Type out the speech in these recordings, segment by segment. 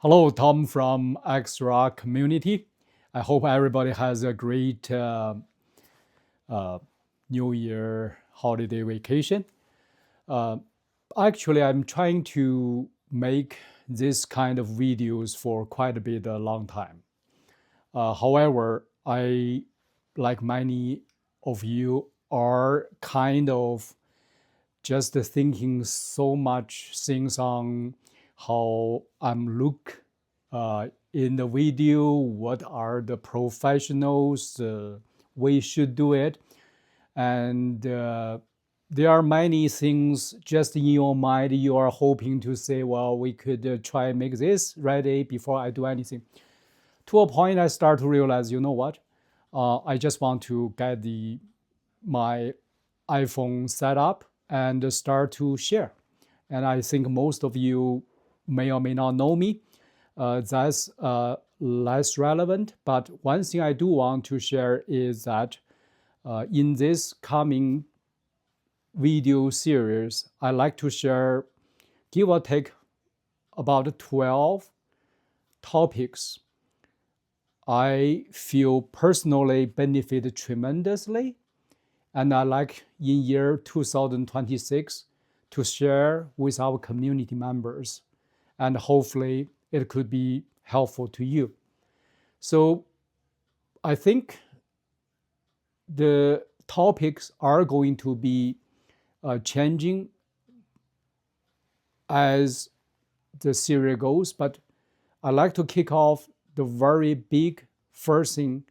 Hello, Tom from Extra Community. I hope everybody has a great uh, New Year holiday vacation. Uh, Actually, I'm trying to make this kind of videos for quite a bit a long time. However, I, like many of you, are kind of just thinking so much things on how I'm look in the video, what are the professionals we should do it, and there are many things just in your mind you are hoping to say, well, we could try and make this ready before I do anything. To a point, I start to realize, you know what? I just want to get my iPhone set up and start to share. And I think most of you may or may not know me. That's less relevant. But one thing I do want to share is that in this coming video series, I like to share, give or take, about 12 topics I feel personally benefit tremendously. And I like in year 2026 to share with our community members. And hopefully it could be helpful to you. So I think the topics are going to be changing as the series goes, but I like to kick off the very big first thing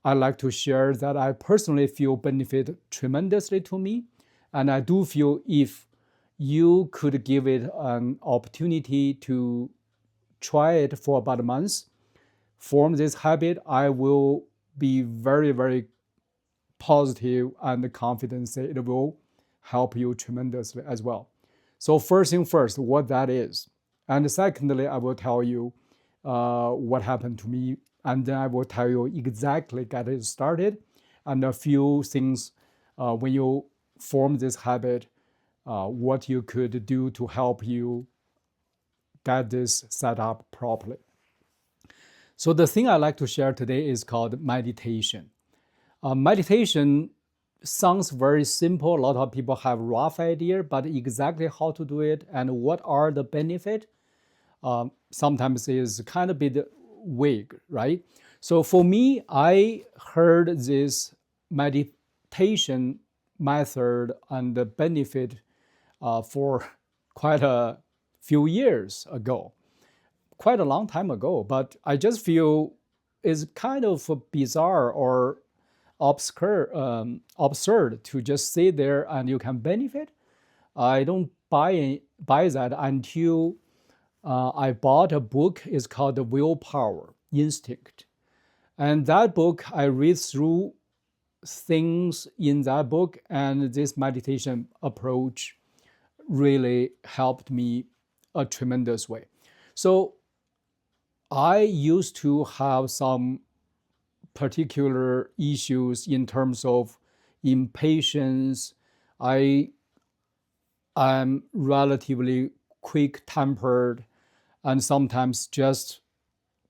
I like to share that I personally feel benefit tremendously to me. And I do feel if you could give it an opportunity to try it for about a month, form this habit, I will be very, very positive and confident that it will help you tremendously as well. So first thing first, what that is. And secondly, I will tell you what happened to me. And then I will tell you exactly get it started and a few things when you form this habit, what you could do to help you get this set up properly. So the thing I like to share today is called meditation. Meditation sounds very simple. A lot of people have rough idea, but exactly how to do it and what are the benefit sometimes is kind of bit vague, right? So for me, I heard this meditation method and the benefit for quite a few years ago, quite a long time ago. But I just feel it's kind of bizarre or absurd to just sit there and you can benefit. I don't buy that until I bought a book. It's called The Willpower Instinct. And that book, I read through things in that book, and this meditation approach really helped me a tremendous way. So I used to have some particular issues in terms of impatience. I am relatively quick tempered and sometimes just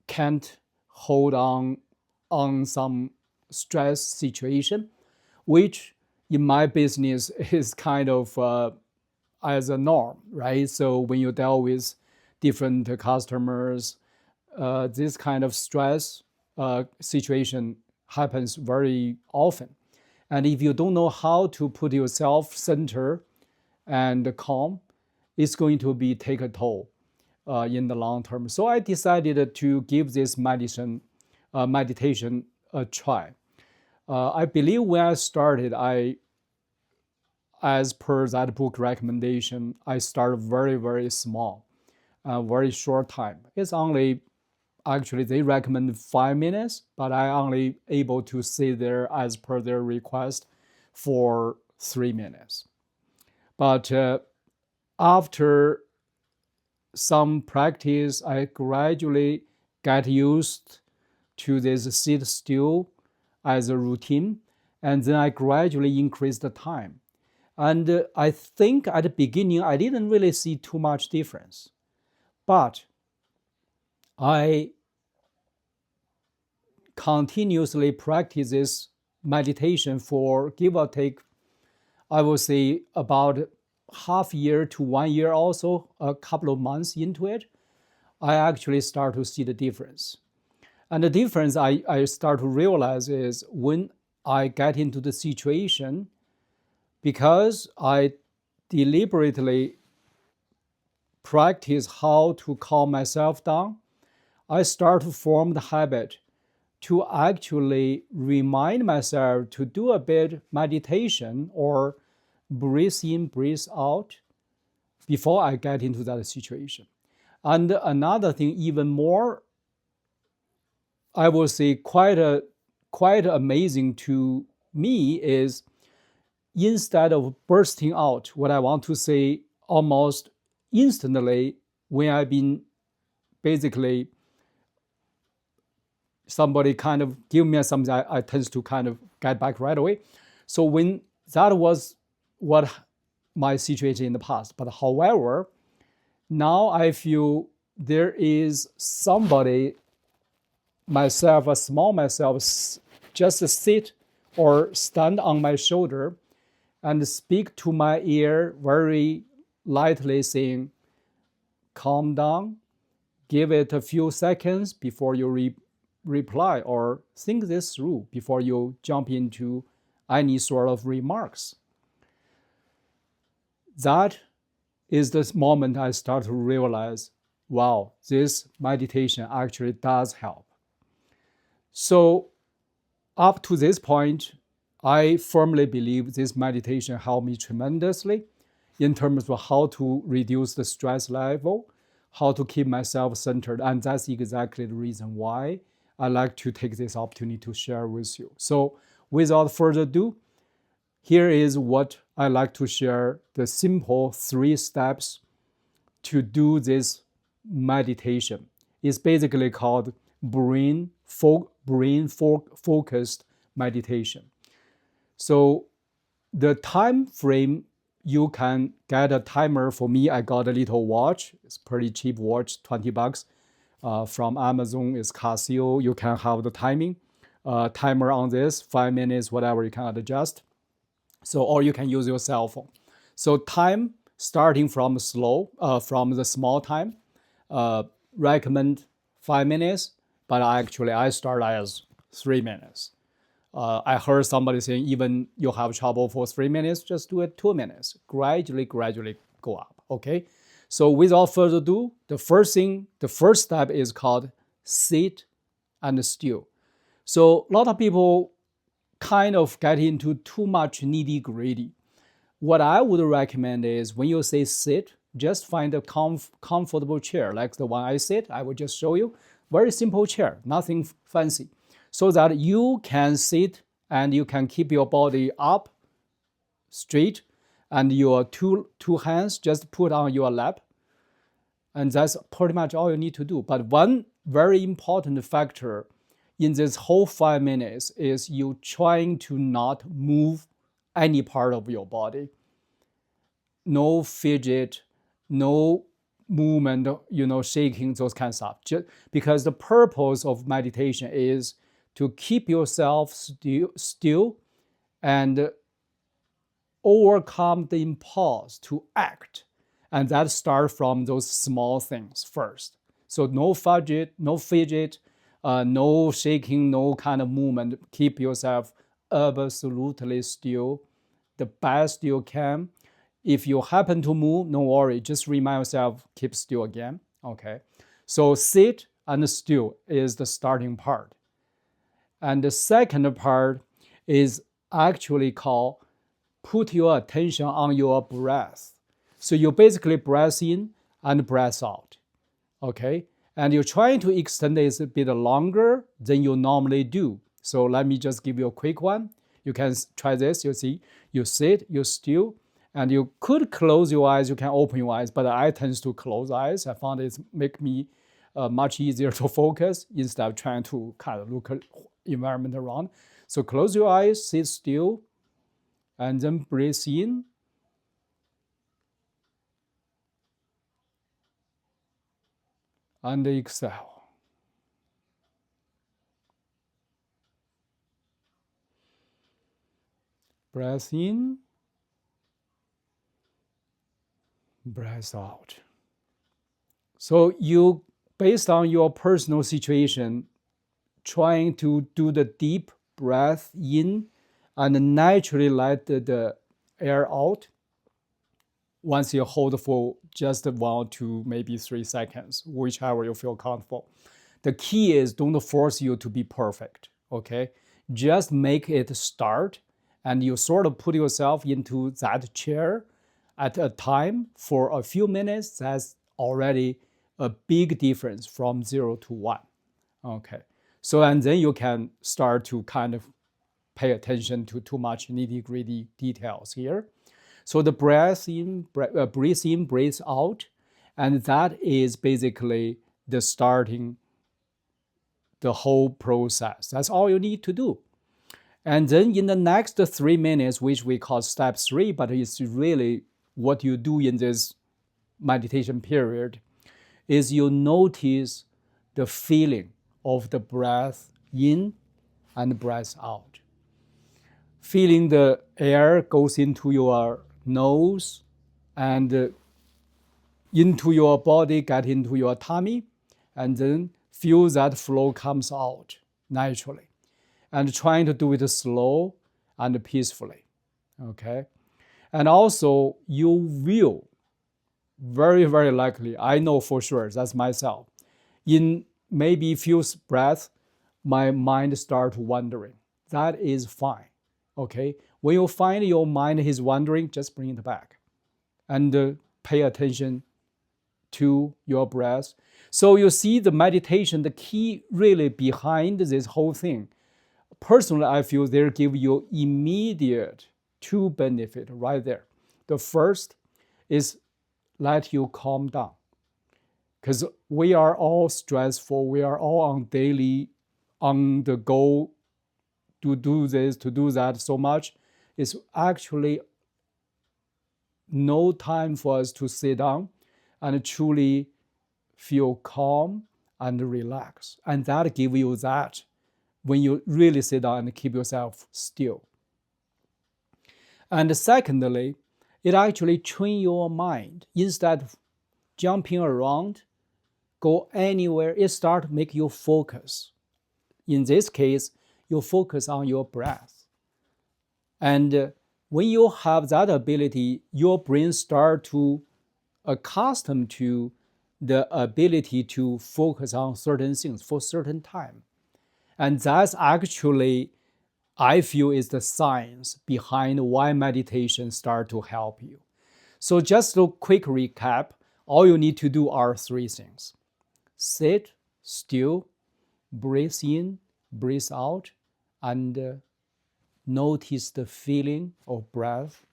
can't hold on some stress situation, which in my business is kind of as a norm, right? So when you deal with different customers, this kind of stress situation happens very often. And if you don't know how to put yourself center and calm, it's going to be take a toll in the long term. So I decided to give this meditation a try. I believe when I started, as per that book recommendation, I started very, very small, very short time. It's only actually they recommend 5 minutes, but I only able to sit there as per their request for 3 minutes. But after some practice, I gradually get used to this sit still as a routine, and then I gradually increase the time. And I think at the beginning, I didn't really see too much difference. But I continuously practice this meditation for give or take, I will say about half year to 1 year, also a couple of months into it, I actually start to see the difference. And the difference I start to realize is when I get into the situation, because I deliberately practice how to calm myself down, I start to form the habit to actually remind myself to do a bit meditation or breathe in, breathe out before I get into that situation. And another thing, even more, I will say quite amazing to me is instead of bursting out what I want to say almost instantly when I've been basically somebody kind of give me something, I tend to kind of get back right away. So when that was what my situation in the past, but however, now I feel there is somebody, myself, a small myself, just sit or stand on my shoulder and speak to my ear very lightly, saying, calm down, give it a few seconds before you reply, or think this through before you jump into any sort of remarks. That is the moment I start to realize, wow, this meditation actually does help. So up to this point, I firmly believe this meditation helped me tremendously in terms of how to reduce the stress level, how to keep myself centered. And that's exactly the reason why I like to take this opportunity to share with you. So without further ado, here is what I like to share, the simple 3 steps to do this meditation. It's basically called brain focused meditation. So the time frame, you can get a timer. For me, I got a little watch. It's pretty cheap watch, $20 from Amazon. It's Casio. You can have the timing timer on this, 5 minutes, whatever you can adjust. So, or you can use your cell phone. So time starting from from the small time, recommend 5 minutes, but actually I start as 3 minutes. I heard somebody saying even you have trouble for 3 minutes, just do it 2 minutes. Gradually go up, okay? So without further ado, the first step is called sit and still. So a lot of people kind of get into too much nitty-gritty. What I would recommend is when you say sit, just find a comfortable chair like the one I sit. I will just show you. Very simple chair, nothing fancy. So that you can sit and you can keep your body up straight and your two hands just put on your lap. And that's pretty much all you need to do. But one very important factor in this whole 5 minutes is you trying to not move any part of your body. No fidget, no movement, shaking, those kind of stuff. Just because the purpose of meditation is to keep yourself still and overcome the impulse to act. And that starts from those small things first. So no fidget, no shaking, no kind of movement. Keep yourself absolutely still, the best you can. If you happen to move, no worry, just remind yourself, keep still again, okay? So sit and still is the starting part. And the second part is actually called put your attention on your breath. So you basically breath in and breath out, okay? And you're trying to extend it a bit longer than you normally do. So let me just give you a quick one. You can try this. You see, you sit, you still, and you could close your eyes. You can open your eyes, but I tend to close eyes. I found it make me much easier to focus instead of trying to kind of look at environment around. So close your eyes, sit still, and then breathe in. And exhale. breath in, breath out. So you, based on your personal situation, trying to do the deep breath in and naturally let the air out once you hold for just 1 to maybe 3 seconds, whichever you feel comfortable. The key is don't force you to be perfect, okay? Just make it start, and you sort of put yourself into that chair at a time for a few minutes. That's already a big difference from 0 to 1, okay? So, and then you can start to kind of pay attention to too much nitty-gritty details here. So the breath in, breathe out, and that is basically the starting the whole process. That's all you need to do. And then in the next 3 minutes, which we call step 3, but it's really what you do in this meditation period, is you notice the feeling of the breath in and breath out. Feeling the air goes into your nose and into your body, get into your tummy, and then feel that flow comes out naturally. And trying to do it slow and peacefully, okay? And also, you will very, very likely, I know for sure, that's myself, in maybe few breaths, my mind start wandering. That is fine, okay? When you find your mind is wandering, just bring it back and pay attention to your breath. So you see the meditation, the key really behind this whole thing. Personally, I feel they give you immediate 2 benefits right there. The first is let you calm down. Because we are all stressful, we are all on the go to do this, to do that so much. It's actually no time for us to sit down and truly feel calm and relax. And that gives you that when you really sit down and keep yourself still. And secondly, it actually trains your mind. Instead of jumping around, go anywhere, it starts to make you focus. In this case, you focus on your breath. And when you have that ability, your brain starts to accustom to the ability to focus on certain things for certain time. And that's actually, I feel, is the science behind why meditation start to help you. So just a quick recap, all you need to do are 3 things. Sit still, breathe in, breathe out, and notice the feeling of breath.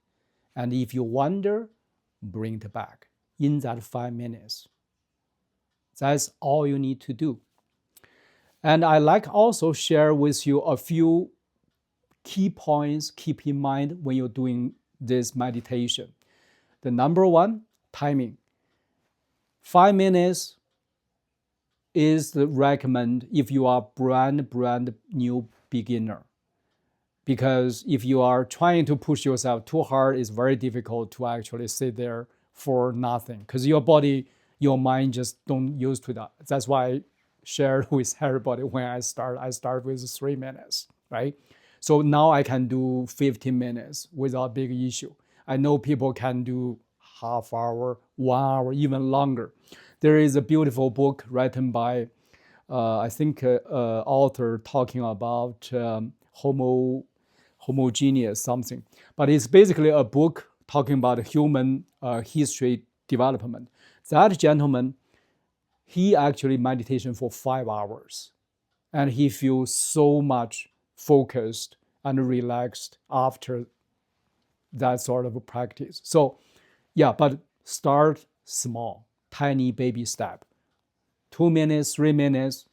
And if you wonder, bring it back in that 5 minutes. That's all you need to do. And I like also share with you a few key points keep in mind when you're doing this meditation. The number 1, timing. 5 minutes is the recommend if you are brand new beginner. Because if you are trying to push yourself too hard, it's very difficult to actually sit there for nothing. Because your body, your mind just don't used to that. That's why I shared with everybody when I start with 3 minutes, right? So now I can do 15 minutes without big issue. I know people can do half hour, 1 hour, even longer. There is a beautiful book written by, I think, author talking about homogeneous something. But it's basically a book talking about human history development. That gentleman, he actually meditation for 5 hours. And he feels so much focused and relaxed after that sort of a practice. So yeah, but start small, tiny baby step. 2 minutes, 3 minutes,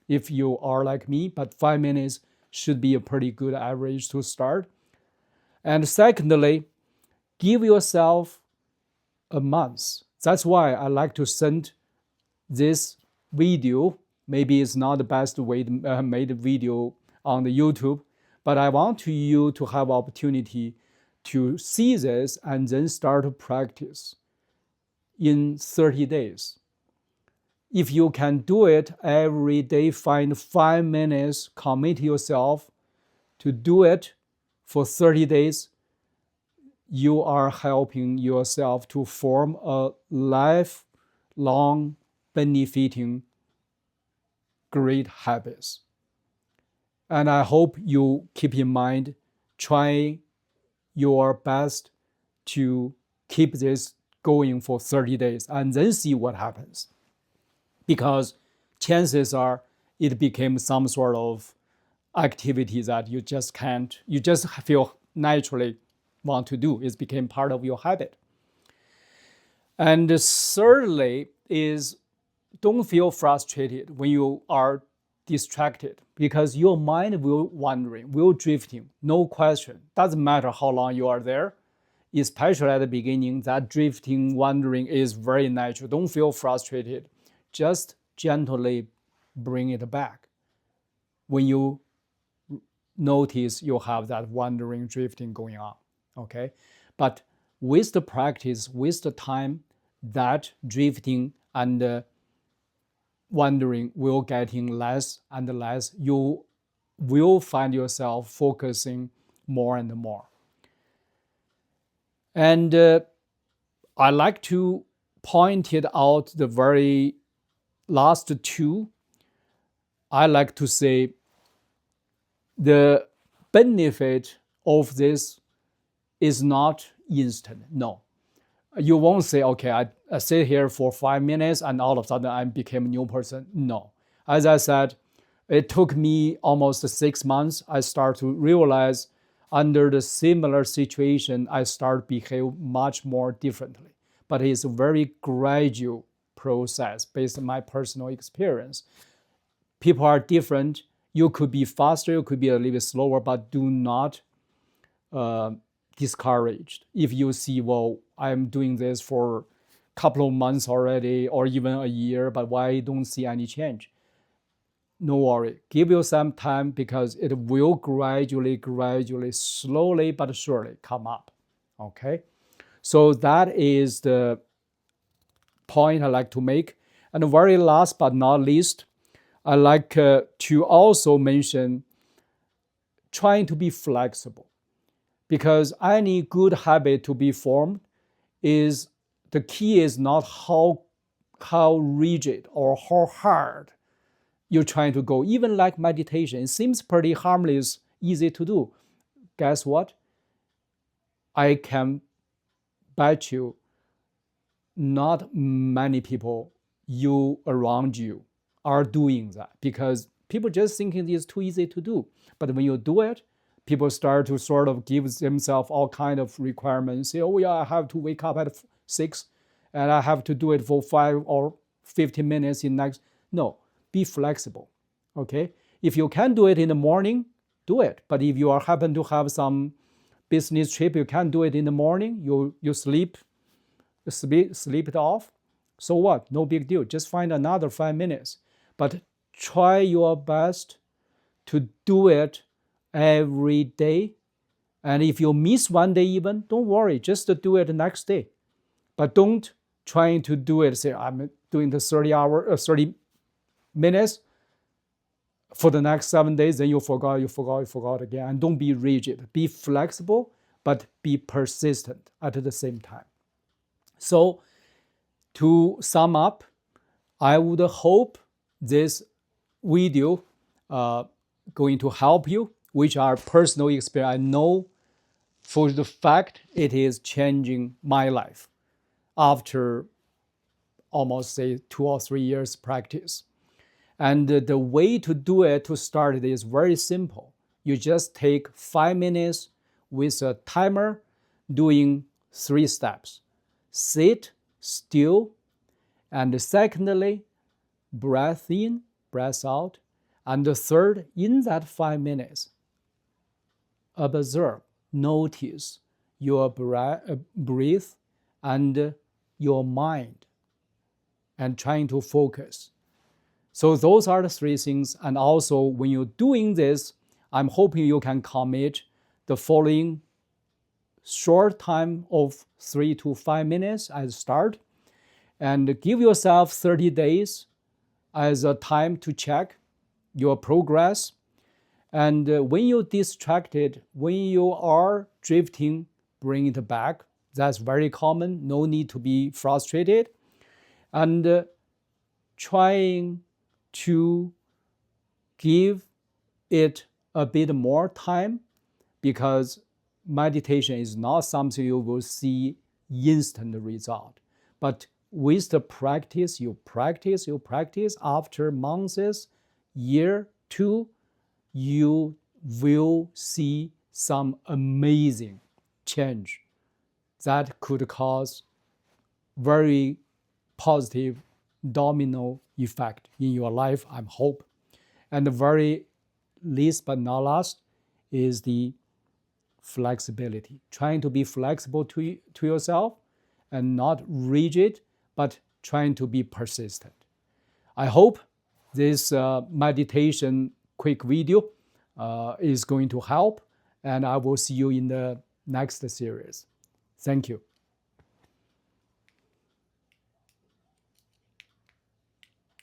if you are like me, but 5 minutes should be a pretty good average to start. And secondly, give yourself a month. That's why I like to send this video. Maybe it's not the best way to made video on the YouTube, But I want you to have opportunity to see this and then start to practice in 30 days. If you can do it every day, find 5 minutes, commit yourself to do it for 30 days, you are helping yourself to form a lifelong benefiting great habits. And I hope you keep in mind, try your best to keep this going for 30 days and then see what happens. Because chances are it became some sort of activity that you just feel naturally want to do. It became part of your habit. And thirdly is, don't feel frustrated when you are distracted, because your mind will wandering, will drifting, no question. Doesn't matter how long you are there, especially at the beginning, that drifting, wandering is very natural. Don't feel frustrated. Just gently bring it back when you notice you have that wandering, drifting going on, okay? But with the practice, with the time, that drifting and wandering will getting less and less. You will find yourself focusing more and more. And I like to point it out the very last two. I like to say the benefit of this is not instant. No. You won't say, okay, I sit here for 5 minutes and all of a sudden I became a new person. No. As I said, it took me almost 6 months. I start to realize under the similar situation, I start behave much more differently. But it's a very gradual process based on my personal experience. People are different. You could be faster, you could be a little bit slower, but do not discouraged. If you see, well, I'm doing this for a couple of months already, or even a year, but why I don't see any change? No worry. Give you some time, because it will gradually, slowly but surely come up. Okay? So that is the point I like to make. And the very last but not least, I like to also mention trying to be flexible. Because any good habit to be formed is, the key is not how rigid or how hard you're trying to go. Even like meditation, it seems pretty harmless, easy to do. Guess what? I can bet you not many people around you are doing that, because people just thinking it's too easy to do. But when you do it, people start to sort of give themselves all kind of requirements. Say, oh yeah, I have to wake up at 6 and I have to do it for 5 or 15 minutes in next. No, be flexible, okay? If you can do it in the morning, do it. But if you happen to have some business trip, you can't do it in the morning, you sleep it off, so what? No big deal. Just find another 5 minutes. But try your best to do it every day. And if you miss one day even, don't worry, just do it the next day. But don't try to do it, say, I'm doing the 30 minutes for the next 7 days, then you forgot again. And don't be rigid. Be flexible, but be persistent at the same time. So to sum up, I would hope this video going to help you, which are personal experience. I know for the fact it is changing my life after almost say 2 or 3 years practice. And the way to do it, to start it, is very simple. You just take 5 minutes with a timer doing 3 steps. Sit still, and secondly, breath in, breath out, and the third, in that 5 minutes, observe, notice your breath and your mind, and trying to focus. So those are the 3 things. And also when you're doing this, I'm hoping you can commit the following short time of 3 to 5 minutes as start, and give yourself 30 days as a time to check your progress. And when you're distracted, when you are drifting, bring it back. That's very common. No need to be frustrated. And trying to give it a bit more time, because meditation is not something you will see instant result. But with the practice, you practice, after months, year, 2, you will see some amazing change that could cause very positive domino effect in your life, I hope. And the very least but not last is the flexibility. Trying to be flexible to yourself and not rigid, but trying to be persistent. I hope this meditation quick video is going to help, and I will see you in the next series. Thank you.